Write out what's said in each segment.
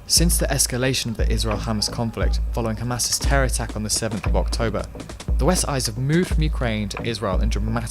Since the escalation of the Israel-Hamas conflict following Hamas's terror attack on the 7th of October, the West's eyes have moved from Ukraine to Israel in dramatic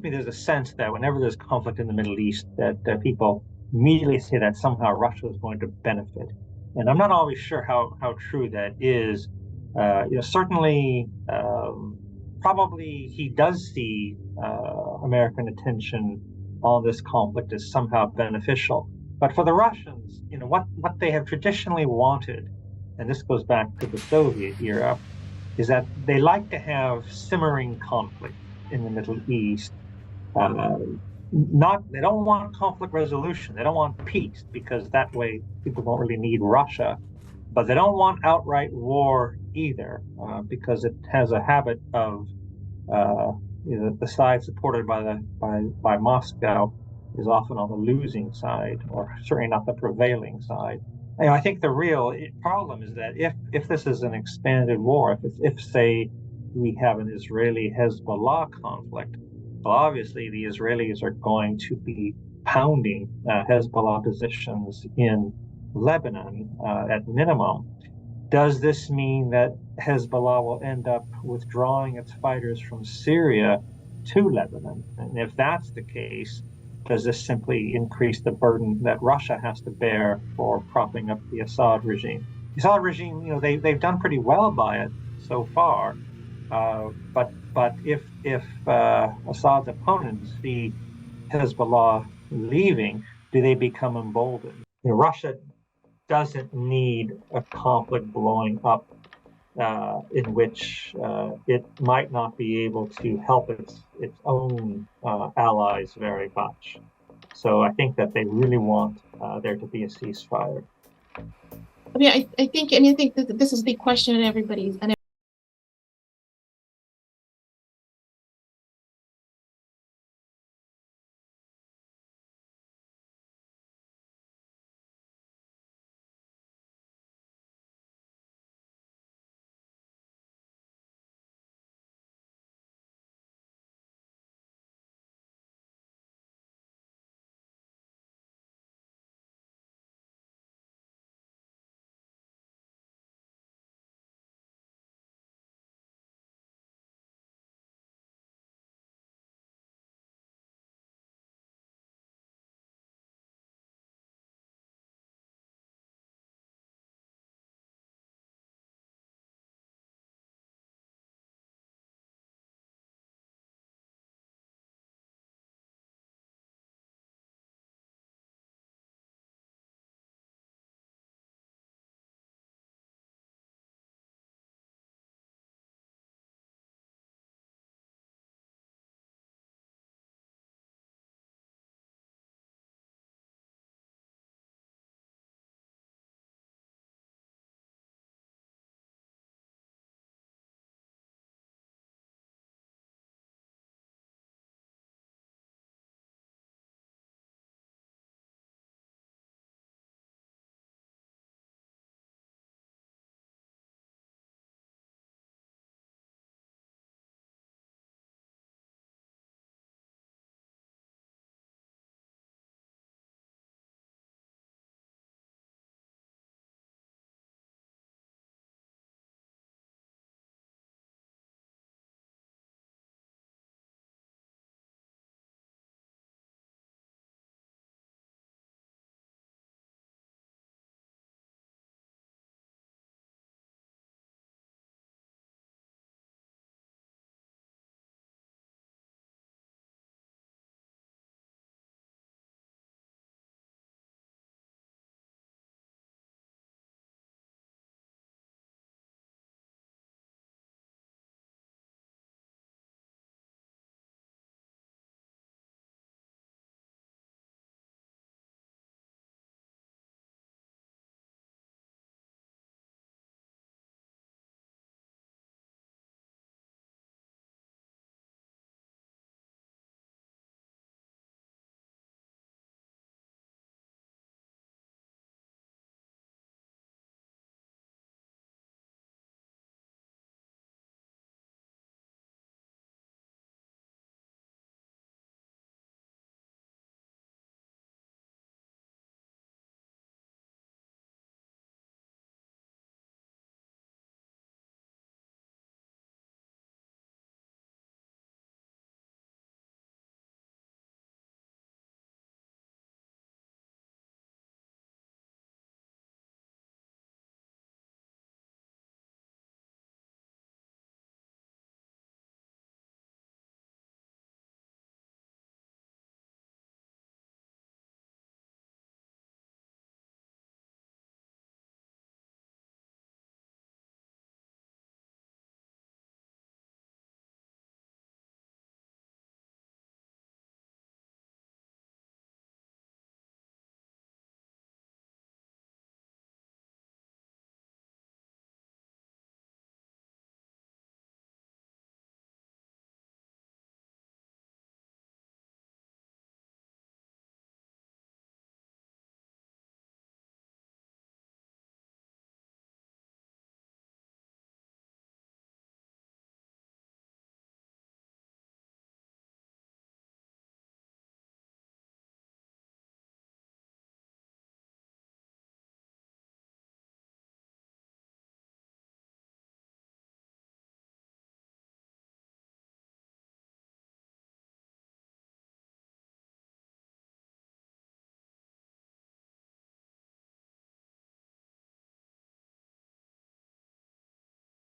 there's a sense that whenever there's conflict in the Middle East, that people immediately say that somehow Russia is going to benefit, and I'm not always sure how true that is. Certainly, probably he does see American attention on this conflict as somehow beneficial. But for the Russians, what they have traditionally wanted, and this goes back to the Soviet era, is that they like to have simmering conflict in the Middle East. They don't want conflict resolution. They don't want peace, because that way people don't really need Russia. But they don't want outright war either, because it has a habit of the side supported by Moscow is often on the losing side, or certainly not the prevailing side. I think the real problem is that if this is an expanded war, if say we have an Israeli-Hezbollah conflict, well, obviously the Israelis are going to be pounding Hezbollah positions in Lebanon at minimum. Does this mean that Hezbollah will end up withdrawing its fighters from Syria to Lebanon? And if that's the case, does this simply increase the burden that Russia has to bear for propping up the Assad regime? The Assad regime, they've done pretty well by it so far, but if Assad's opponents see Hezbollah leaving, do they become emboldened? Russia doesn't need a conflict blowing up in which it might not be able to help its own allies very much. So I think that they really want there to be a ceasefire. I mean, I think that this is the question in everybody's